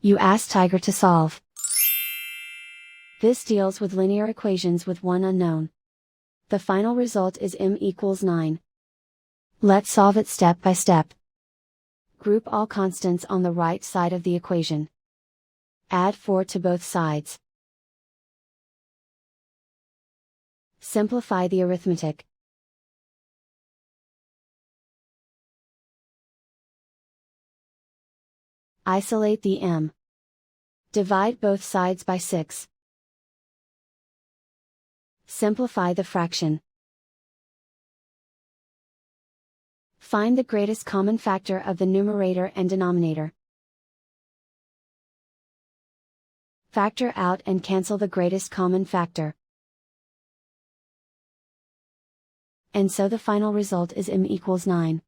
You ask Tiger to solve. This deals with linear equations with one unknown. The final result is m equals 9. Let's solve it step by step. Group all constants on the right side of the equation. Add 4 to both sides. Simplify the arithmetic. Isolate the m. Divide both sides by 6. Simplify the fraction. Find the greatest common factor of the numerator and denominator. Factor out and cancel the greatest common factor. And so the final result is m equals 9.